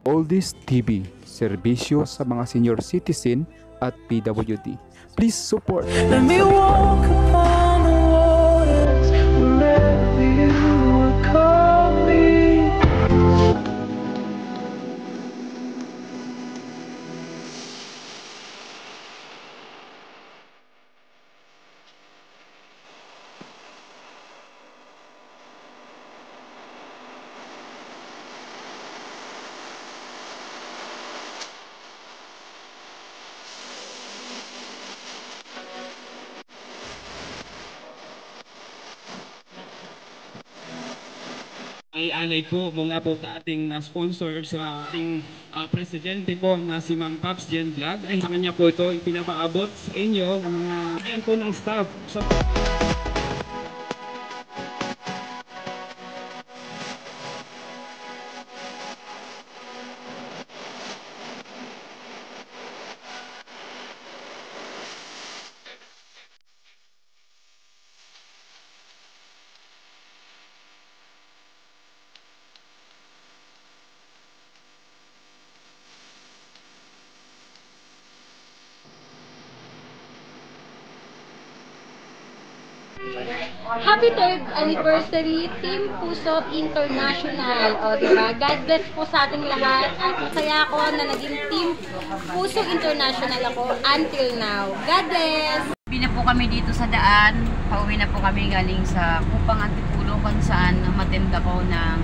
Oldies TV, serbisyo sa mga senior citizen at PWD. Please support. Let me walk upon the waters wherever you would call me. Ay anay po mga po sa ating sponsor sa ating presidente po na si Ma'am Pops Jen Vlog. Ay sa kanya po ito ipinapaabot sa inyo mga yan po ng staff. Happy 3rd anniversary, Team Puso International. O, diba? God bless po sa ating lahat. At masaya ako na naging Team Puso International ako until now. God bless! Pauwi na po kami dito sa daan. Pauwi na po kami galing sa Kupang Antipulo kung saan matenda ko ng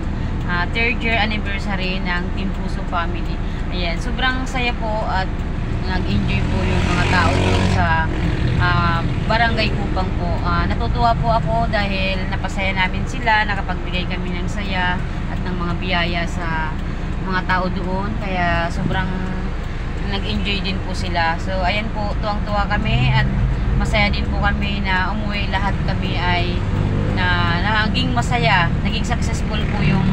3rd year anniversary ng Team Puso Family. Ayan, sobrang saya po at nag-enjoy po yung mga tao dito sa Barangay Kupang po. Natutuwa po ako dahil napasaya namin sila, nakapagbigay kami ng saya at ng mga biyaya sa mga tao doon. Kaya sobrang nag-enjoy din po sila. So ayan po, tuwang-tuwa kami at masaya din po kami na umuwi lahat kami ay naging masaya. Naging successful po yung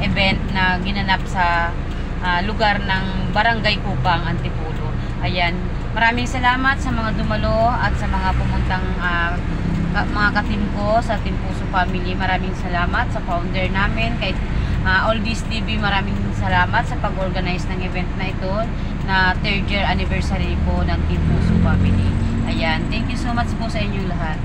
event na ginanap sa lugar ng Barangay Kupang Antipulo. Ayan. Maraming salamat sa mga dumalo at sa mga pumuntang mga ka-team ko sa Team Puso Family. Maraming salamat sa founder namin, kay Oldies TV. Maraming salamat sa pag-organize ng event na ito na 3rd year anniversary po ng Team Puso Family. Ayan, thank you so much po sa inyong lahat.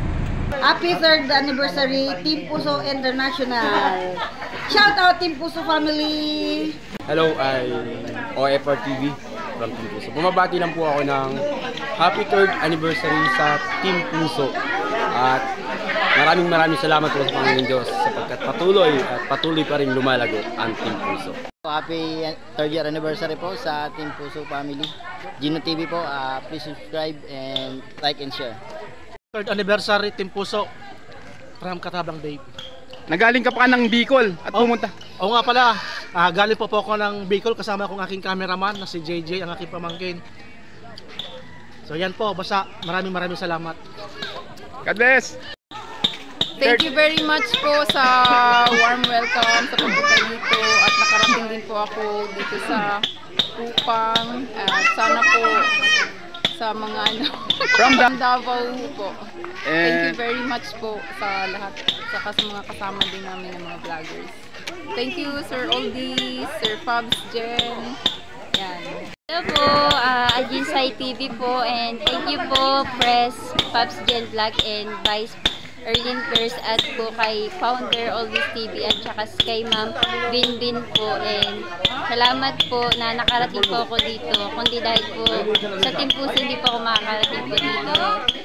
Happy 3rd anniversary, Team Puso International. Shout out Team Puso Family. Hello, I'm OFR TV from Team Puso. Bumabati lang po ako ng happy 3rd anniversary sa Team Puso. At maraming salamat po sa Panginoon Diyos sapagkat patuloy pa rin lumalago ang Team Puso. Happy 3rd year anniversary po sa Team Puso Family. Gino TV po, please subscribe and like and share. 3rd anniversary Team Puso from Katabang Dave. Nagaling ka pa ng Bicol at pumunta. Oo nga pala, galing po ako ng Bicol kasama kong aking cameraman na si JJ, ang aking pamangkin. So yan po, basta maraming salamat. God bless! Thank you very much po sa warm welcome sa pagpunta dito at nakarating din po ako dito sa Kupang. Sana po sa mga from Davao po. Thank you very much po sa lahat, saka sa mga kasama din namin ng mga vloggers. Thank you Sir Oldies, Sir Pops Jen. Yan. Hello po, Ajinsay TV po, and thank you po Press Pops Jen Vlog and Vice Erlyn First at po kay founder Oldies TV at saka kay Ma'am Binbin po, and salamat po na nakarating po ako dito, kundi dahil po sa Team Puso hindi po ako makakarating po dito.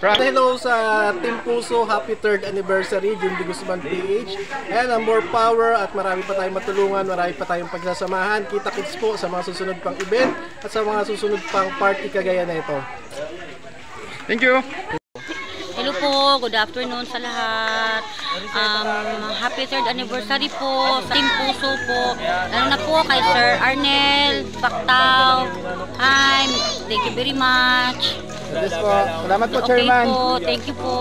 Hello sa Team Puso, happy 3rd anniversary, Jundy Guzman PH, and more power at marami pa tayong matulungan, marami pa tayong pagsasamahan. Kita-kits po sa mga susunod pang event at sa mga susunod pang party kagaya na ito. Thank you! Hello po, good afternoon sa lahat. Happy 3rd anniversary po sa Team Puso po. Lalo na po kay Sir Arnel Bactao. Hi, thank you very much. Yes po. Salamat po, Chairman. Okay po, thank you po.